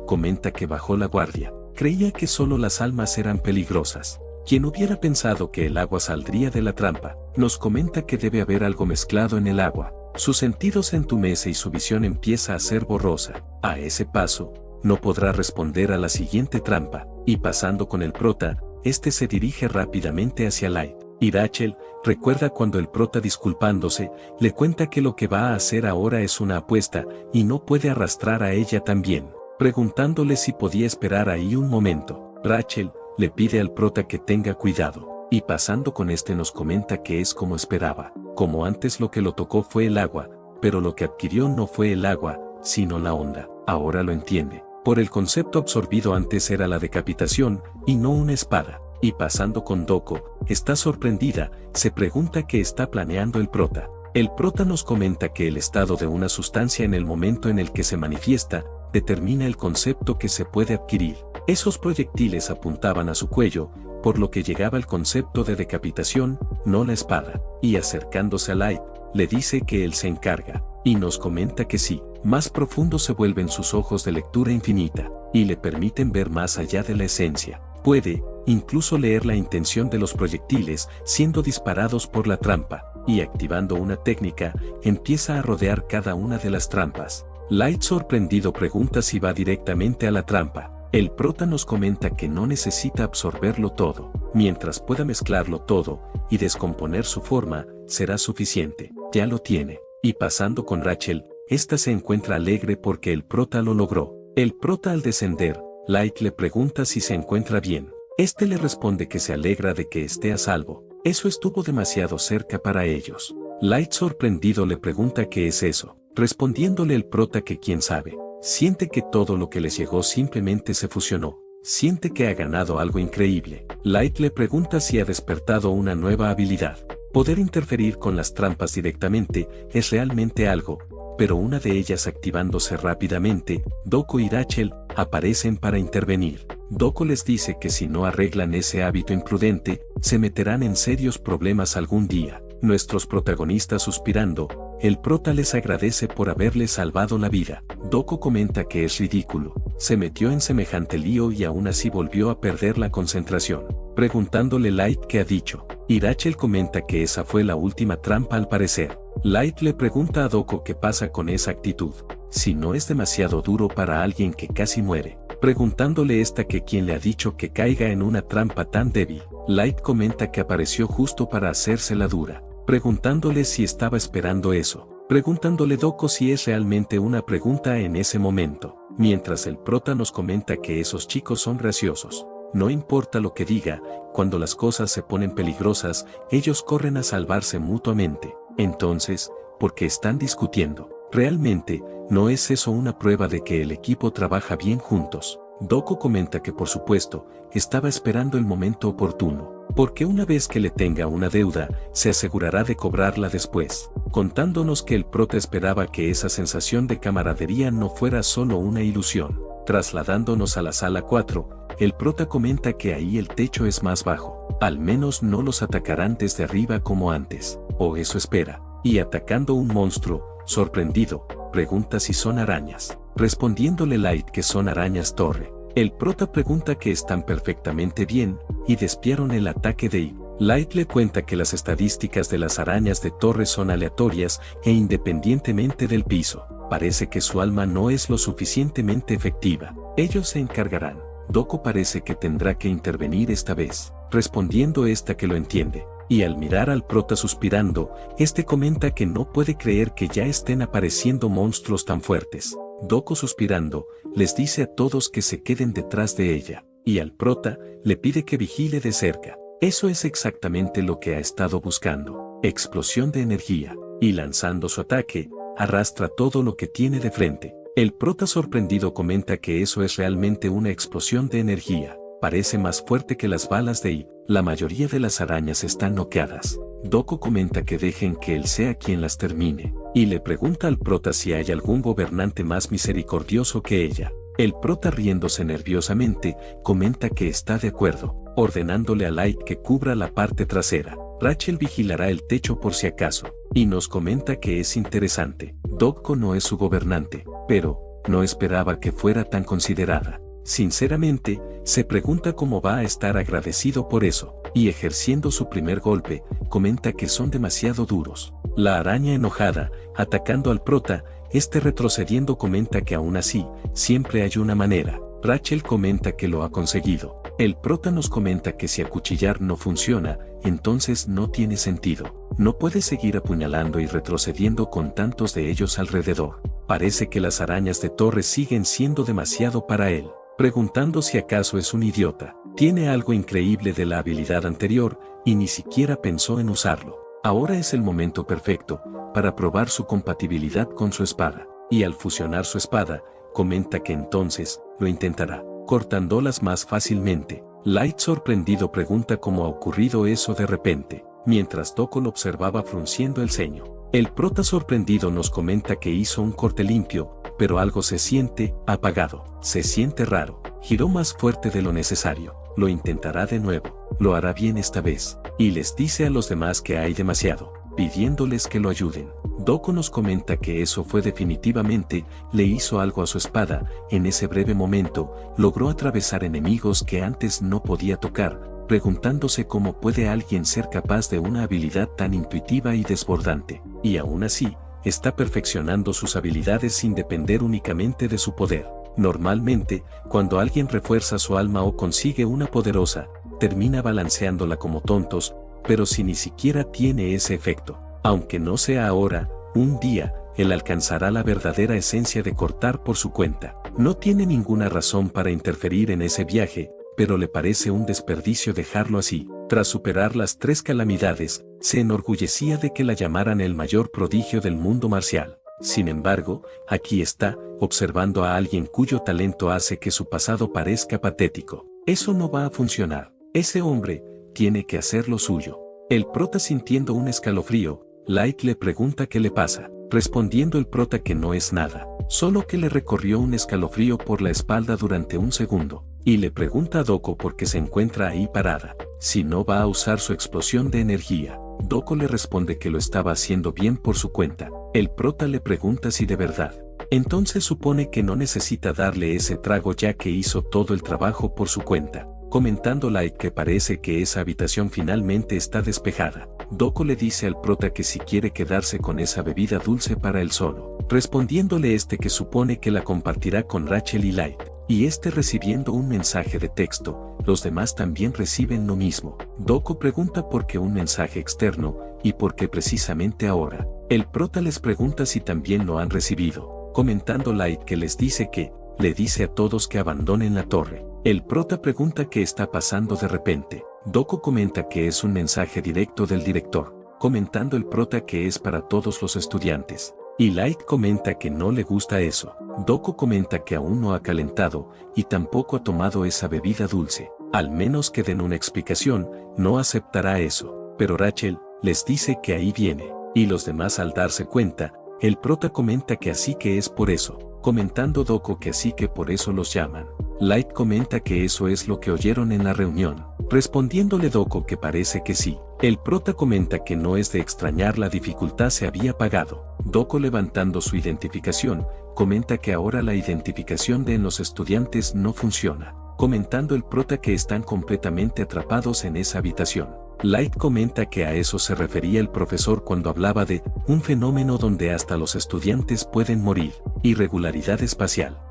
comenta que bajó la guardia. Creía que solo las almas eran peligrosas. Quien hubiera pensado que el agua saldría de la trampa, nos comenta que debe haber algo mezclado en el agua. Su sentido se entumece y su visión empieza a ser borrosa. A ese paso, no podrá responder a la siguiente trampa, y pasando con el prota, se dirige rápidamente hacia Light. Y Rachel recuerda cuando el prota disculpándose, le cuenta que lo que va a hacer ahora es una apuesta, y no puede arrastrar a ella también. Preguntándole si podía esperar ahí un momento, Rachel le pide al prota que tenga cuidado, y pasando con nos comenta que es como esperaba, como antes lo que lo tocó fue el agua, pero lo que adquirió no fue el agua, sino la onda. Ahora lo entiende, por el concepto absorbido antes era la decapitación, y no una espada. Y pasando con Doko, está sorprendida, se pregunta qué está planeando el prota. El prota nos comenta que el estado de una sustancia en el momento en el que se manifiesta, determina el concepto que se puede adquirir. Esos proyectiles apuntaban a su cuello, por lo que llegaba el concepto de decapitación, no la espada. Y acercándose a Light, le dice que él se encarga, y nos comenta que sí. Más profundos se vuelven sus ojos de lectura infinita, y le permiten ver más allá de la esencia. Puede, incluso leer la intención de los proyectiles siendo disparados por la trampa, y activando una técnica, empieza a rodear cada una de las trampas. Light sorprendido pregunta si va directamente a la trampa. El prota nos comenta que no necesita absorberlo todo. Mientras pueda mezclarlo todo y descomponer su forma, será suficiente. Ya lo tiene. Y pasando con Rachel, esta se encuentra alegre porque el prota lo logró. El prota al descender, Light le pregunta si se encuentra bien. Le responde que se alegra de que esté a salvo. Eso estuvo demasiado cerca para ellos. Light sorprendido le pregunta qué es eso. Respondiéndole el prota que quién sabe. Siente que todo lo que les llegó simplemente se fusionó. Siente que ha ganado algo increíble. Light le pregunta si ha despertado una nueva habilidad. Poder interferir con las trampas directamente es realmente algo, pero una de ellas activándose rápidamente, Doko y Rachel aparecen para intervenir. Doko les dice que si no arreglan ese hábito imprudente, se meterán en serios problemas algún día. Nuestros protagonistas suspirando, el prota les agradece por haberles salvado la vida. Doko comenta que es ridículo, se metió en semejante lío y aún así volvió a perder la concentración. Preguntándole Light qué ha dicho, y Rachel comenta que esa fue la última trampa al parecer. Light le pregunta a Doko qué pasa con esa actitud, si no es demasiado duro para alguien que casi muere. Preguntándole que quién le ha dicho que caiga en una trampa tan débil. Light comenta que apareció justo para hacérsela dura. Preguntándole si estaba esperando eso. Preguntándole Doko si es realmente una pregunta en ese momento. Mientras el prota nos comenta que esos chicos son graciosos. no importa lo que diga, cuando las cosas se ponen peligrosas, ellos corren a salvarse mutuamente. Entonces, ¿por qué están discutiendo? Realmente, ¿no es eso una prueba de que el equipo trabaja bien juntos? Doko comenta que por supuesto, estaba esperando el momento oportuno, porque una vez que le tenga una deuda, se asegurará de cobrarla después, contándonos que el prota esperaba que esa sensación de camaradería no fuera solo una ilusión. Trasladándonos a la sala 4, el prota comenta que ahí el techo es más bajo, al menos no los atacarán desde arriba como antes, o eso espera, y atacando un monstruo, sorprendido, pregunta si son arañas, respondiéndole Light que son arañas torre. El prota pregunta que están perfectamente bien, y despiaron el ataque de Eve. Light le cuenta que las estadísticas de las arañas de torre son aleatorias e independientemente del piso. Parece que su alma no es lo suficientemente efectiva. Ellos se encargarán. Doko parece que tendrá que intervenir esta vez, respondiendo esta que lo entiende. Y al mirar al prota suspirando, este comenta que no puede creer que ya estén apareciendo monstruos tan fuertes. Doko suspirando, les dice a todos que se queden detrás de ella, y al prota, le pide que vigile de cerca. Eso es exactamente lo que ha estado buscando. Explosión de energía, y lanzando su ataque, arrastra todo lo que tiene de frente. El prota sorprendido comenta que eso es realmente una explosión de energía. Parece más fuerte que las balas de Eve. La mayoría de las arañas están noqueadas. Doko comenta que dejen que él sea quien las termine, y le pregunta al prota si hay algún gobernante más misericordioso que ella. El prota riéndose nerviosamente, comenta que está de acuerdo, ordenándole a Light que cubra la parte trasera. Rachel vigilará el techo por si acaso, y nos comenta que es interesante. Doko no es su gobernante, pero no esperaba que fuera tan considerada. Sinceramente, se pregunta cómo va a estar agradecido por eso, y ejerciendo su primer golpe, comenta que son demasiado duros. La araña enojada, atacando al prota, retrocediendo comenta que aún así, siempre hay una manera. Rachel comenta que lo ha conseguido. El prota nos comenta que si acuchillar no funciona, entonces no tiene sentido. No puede seguir apuñalando y retrocediendo con tantos de ellos alrededor. Parece que las arañas de torre siguen siendo demasiado para él. Preguntando si acaso es un idiota. Tiene algo increíble de la habilidad anterior, y ni siquiera pensó en usarlo. Ahora es el momento perfecto, para probar su compatibilidad con su espada. Y al fusionar su espada, comenta que entonces, lo intentará, cortándolas más fácilmente. Light sorprendido pregunta cómo ha ocurrido eso de repente, mientras Doko lo observaba frunciendo el ceño. El prota sorprendido nos comenta que hizo un corte limpio, pero algo se siente apagado. Se siente raro. Giró más fuerte de lo necesario. Lo intentará de nuevo. Lo hará bien esta vez. Y les dice a los demás que hay demasiado, pidiéndoles que lo ayuden. Doko nos comenta que eso fue definitivamente, le hizo algo a su espada. En ese breve momento, logró atravesar enemigos que antes no podía tocar, preguntándose cómo puede alguien ser capaz de una habilidad tan intuitiva y desbordante. Y aún así, está perfeccionando sus habilidades sin depender únicamente de su poder. Normalmente, cuando alguien refuerza su alma o consigue una poderosa, termina balanceándola como tontos, pero si ni siquiera tiene ese efecto. Aunque no sea ahora, un día, él alcanzará la verdadera esencia de cortar por su cuenta. No tiene ninguna razón para interferir en ese viaje, pero le parece un desperdicio dejarlo así. Tras superar las 3 calamidades, se enorgullecía de que la llamaran el mayor prodigio del mundo marcial. Sin embargo, aquí está, observando a alguien cuyo talento hace que su pasado parezca patético. Eso no va a funcionar. Ese hombre tiene que hacer lo suyo. El prota sintiendo un escalofrío, Light le pregunta qué le pasa, respondiendo el prota que no es nada, solo que le recorrió un escalofrío por la espalda durante un segundo, y le pregunta a Doko por qué se encuentra ahí parada, si no va a usar su explosión de energía. Doko le responde que lo estaba haciendo bien por su cuenta. El prota le pregunta si de verdad. Entonces supone que no necesita darle ese trago ya que hizo todo el trabajo por su cuenta, comentando Light que parece que esa habitación finalmente está despejada. Doko le dice al prota que si quiere quedarse con esa bebida dulce para él solo, respondiéndole que supone que la compartirá con Rachel y Light, y recibiendo un mensaje de texto. Los demás también reciben lo mismo. Doko pregunta por qué un mensaje externo, y por qué precisamente ahora. El prota les pregunta si también lo han recibido, comentando Light que les dice que, le dice a todos que abandonen la torre. El prota pregunta qué está pasando de repente. Doko comenta que es un mensaje directo del director, comentando el prota que es para todos los estudiantes. Y Light comenta que no le gusta eso. Doko comenta que aún no ha calentado y tampoco ha tomado esa bebida dulce. Al menos que den una explicación, no aceptará eso. Pero Rachel les dice que ahí viene. Y los demás al darse cuenta, el prota comenta que así que es por eso, comentando Doko que así que por eso los llaman. Light comenta que eso es lo que oyeron en la reunión, respondiéndole Doko que parece que sí. El prota comenta que no es de extrañar, la dificultad se había pagado. Doko, levantando su identificación, comenta que ahora la identificación de los estudiantes no funciona, comentando el prota que están completamente atrapados en esa habitación. Light comenta que a eso se refería el profesor cuando hablaba de un fenómeno donde hasta los estudiantes pueden morir, irregularidad espacial.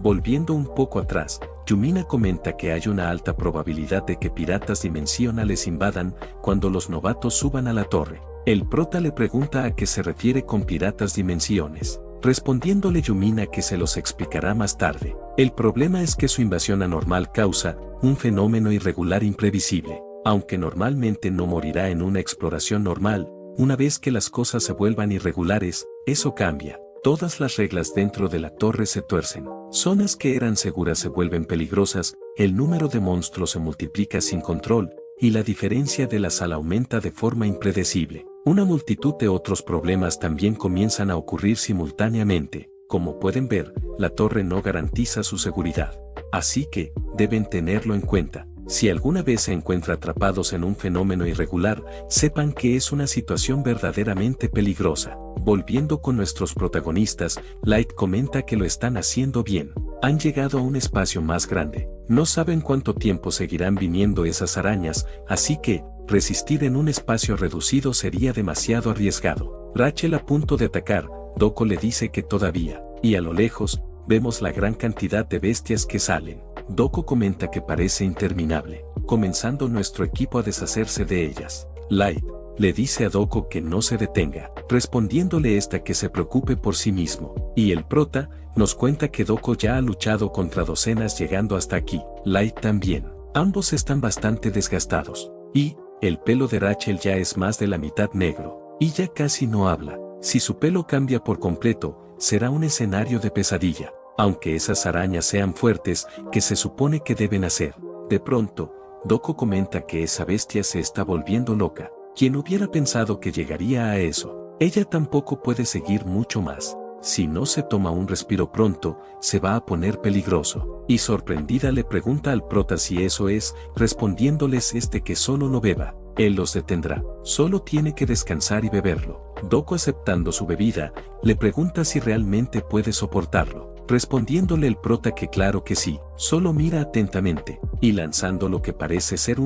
Volviendo un poco atrás, Yumina comenta que hay una alta probabilidad de que piratas dimensionales invadan cuando los novatos suban a la torre. El prota le pregunta a qué se refiere con piratas dimensiones, respondiéndole Yumina que se los explicará más tarde. El problema es que su invasión anormal causa un fenómeno irregular imprevisible, aunque normalmente no morirá en una exploración normal. Una vez que las cosas se vuelvan irregulares, eso cambia. Todas las reglas dentro de la torre se tuercen. Zonas que eran seguras se vuelven peligrosas, el número de monstruos se multiplica sin control, y la diferencia de la sala aumenta de forma impredecible. Una multitud de otros problemas también comienzan a ocurrir simultáneamente. Como pueden ver, la torre no garantiza su seguridad. Así que, deben tenerlo en cuenta. Si alguna vez se encuentran atrapados en un fenómeno irregular, sepan que es una situación verdaderamente peligrosa. Volviendo con nuestros protagonistas, Light comenta que lo están haciendo bien. Han llegado a un espacio más grande. No saben cuánto tiempo seguirán viniendo esas arañas, así que, resistir en un espacio reducido sería demasiado arriesgado. Rachel a punto de atacar, Doko le dice que todavía, y a lo lejos, vemos la gran cantidad de bestias que salen. Doko comenta que parece interminable, comenzando nuestro equipo a deshacerse de ellas. Light le dice a Doko que no se detenga, respondiéndole esta que se preocupe por sí mismo. Y el prota nos cuenta que Doko ya ha luchado contra docenas llegando hasta aquí. Light también. Ambos están bastante desgastados. Y el pelo de Rachel ya es más de la mitad negro, y ya casi no habla. Si su pelo cambia por completo, será un escenario de pesadilla. Aunque esas arañas sean fuertes, ¿qué se supone que deben hacer? De pronto, Doko comenta que esa bestia se está volviendo loca. ¿Quién hubiera pensado que llegaría a eso? Ella tampoco puede seguir mucho más. Si no se toma un respiro pronto, se va a poner peligroso. Y sorprendida le pregunta al prota si eso es, respondiéndoles que solo no beba. Él los detendrá. Solo tiene que descansar y beberlo. Doko, aceptando su bebida, le pregunta si realmente puede soportarlo, respondiéndole el prota que claro que sí, solo mira atentamente, y lanzando lo que parece ser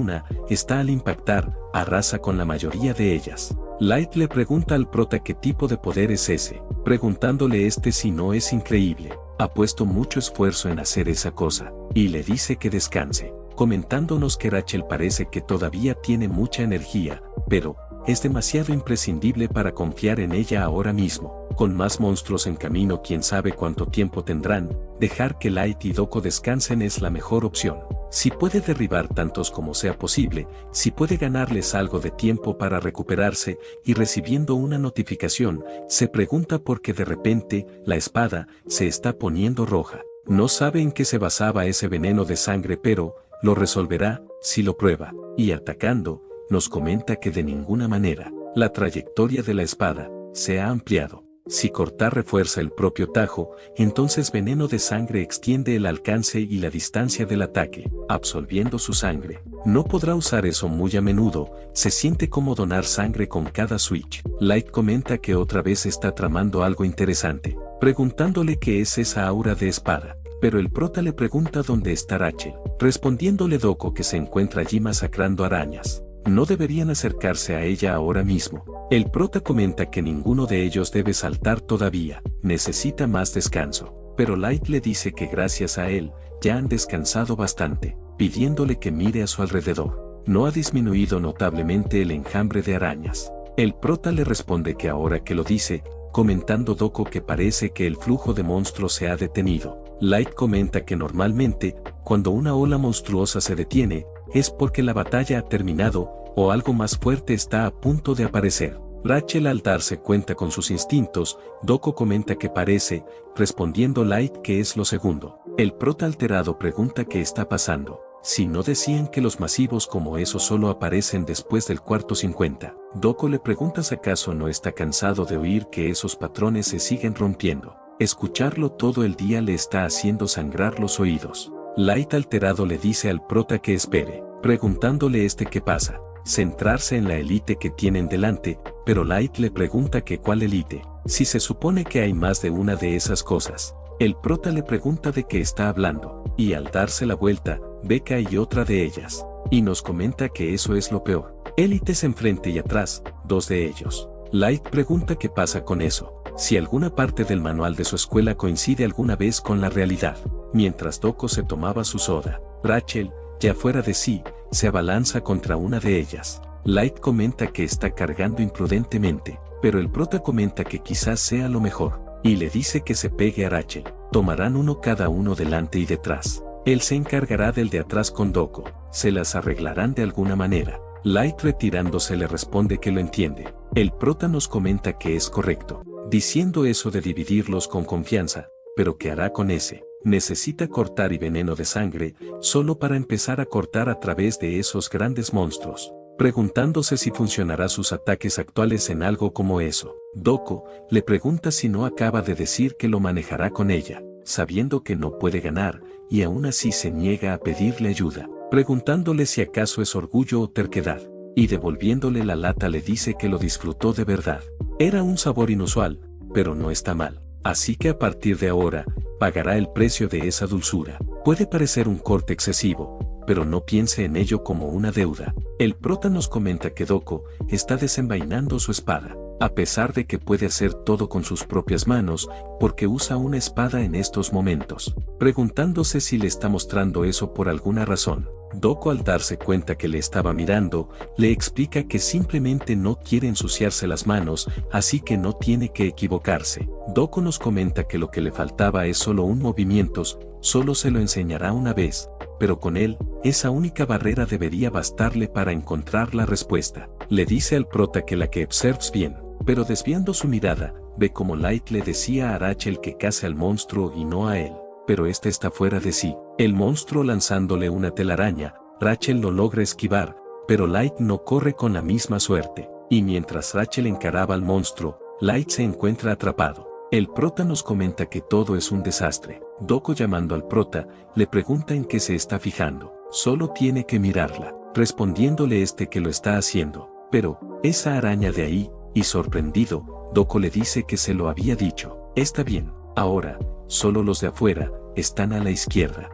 está al impactar, arrasa con la mayoría de ellas. Light le pregunta al prota qué tipo de poder es ese, preguntándole si no es increíble. Ha puesto mucho esfuerzo en hacer esa cosa, y le dice que descanse, comentándonos que Rachel parece que todavía tiene mucha energía, pero es demasiado imprescindible para confiar en ella ahora mismo. Con más monstruos en camino, quién sabe cuánto tiempo tendrán. Dejar que Light y Doko descansen es la mejor opción. Si puede derribar tantos como sea posible, si puede ganarles algo de tiempo para recuperarse. Y recibiendo una notificación, se pregunta por qué de repente la espada se está poniendo roja. No sabe en qué se basaba ese veneno de sangre, pero lo resolverá si lo prueba. Y atacando, nos comenta que de ninguna manera la trayectoria de la espada se ha ampliado. Si cortar refuerza el propio tajo, entonces veneno de sangre extiende el alcance y la distancia del ataque, absorbiendo su sangre. No podrá usar eso muy a menudo, se siente como donar sangre con cada switch. Light comenta que otra vez está tramando algo interesante, preguntándole qué es esa aura de espada. Pero el prota le pregunta dónde está Rachel, respondiéndole Doko que se encuentra allí masacrando arañas. No deberían acercarse a ella ahora mismo. El prota comenta que ninguno de ellos debe saltar todavía, necesita más descanso. Pero Light le dice que gracias a él, ya han descansado bastante, pidiéndole que mire a su alrededor. No ha disminuido notablemente el enjambre de arañas. El prota le responde que ahora que lo dice, comentando Doko que parece que el flujo de monstruos se ha detenido. Light comenta que normalmente, cuando una ola monstruosa se detiene, es porque la batalla ha terminado, o algo más fuerte está a punto de aparecer. Rachel al darse cuenta con sus instintos, Doko comenta que parece, respondiendo Light que es lo segundo. El prota alterado pregunta qué está pasando. Si no decían que los masivos como esos solo aparecen después del cuarto 50. Doko le pregunta si acaso no está cansado de oír que esos patrones se siguen rompiendo. Escucharlo todo el día le está haciendo sangrar los oídos. Light alterado le dice al prota que espere, preguntándole qué pasa. Centrarse en la élite que tienen delante, pero Light le pregunta que cuál élite, si se supone que hay más de una de esas cosas. El prota le pregunta de qué está hablando, y al darse la vuelta, ve que hay otra de ellas, y nos comenta que eso es lo peor. Élites enfrente y atrás, dos de ellos. Light pregunta qué pasa con eso, si alguna parte del manual de su escuela coincide alguna vez con la realidad. Mientras Doko se tomaba su soda, Rachel, ya fuera de sí, se abalanza contra una de ellas. Light comenta que está cargando imprudentemente, pero el prota comenta que quizás sea lo mejor, y le dice que se pegue a Rachel. Tomarán uno cada uno delante y detrás. Él se encargará del de atrás con Doko, se las arreglarán de alguna manera. Light retirándose le responde que lo entiende. El prota nos comenta que es correcto, diciendo eso de dividirlos con confianza, pero ¿qué hará con ese? Necesita cortar y veneno de sangre, solo para empezar a cortar a través de esos grandes monstruos, preguntándose si funcionará sus ataques actuales en algo como eso. Doko le pregunta si no acaba de decir que lo manejará con ella, sabiendo que no puede ganar, y aún así se niega a pedirle ayuda, preguntándole si acaso es orgullo o terquedad, y devolviéndole la lata le dice que lo disfrutó de verdad. Era un sabor inusual, pero no está mal, así que a partir de ahora, pagará el precio de esa dulzura. Puede parecer un corte excesivo, pero no piense en ello como una deuda. El prota nos comenta que Doko está desenvainando su espada, a pesar de que puede hacer todo con sus propias manos, porque usa una espada en estos momentos, preguntándose si le está mostrando eso por alguna razón. Doko al darse cuenta que le estaba mirando, le explica que simplemente no quiere ensuciarse las manos, así que no tiene que equivocarse. Doko nos comenta que lo que le faltaba es solo un movimiento, solo se lo enseñará una vez, pero con él, esa única barrera debería bastarle para encontrar la respuesta. Le dice al prota que la que observes bien, pero desviando su mirada, ve como Light le decía a Rachel que case al monstruo y no a él, pero este está fuera de sí. El monstruo lanzándole una telaraña, Rachel lo logra esquivar, pero Light no corre con la misma suerte, y mientras Rachel encaraba al monstruo, Light se encuentra atrapado. El prota nos comenta que todo es un desastre. Doko llamando al prota, le pregunta en qué se está fijando. Solo tiene que mirarla, respondiéndole que lo está haciendo. Pero, esa araña de ahí, y sorprendido, Doko le dice que se lo había dicho. Está bien, ahora, solo los de afuera, están a la izquierda.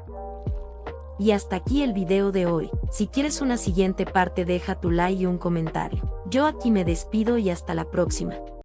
Y hasta aquí el video de hoy. Si quieres una siguiente parte deja tu like y un comentario. Yo aquí me despido y hasta la próxima.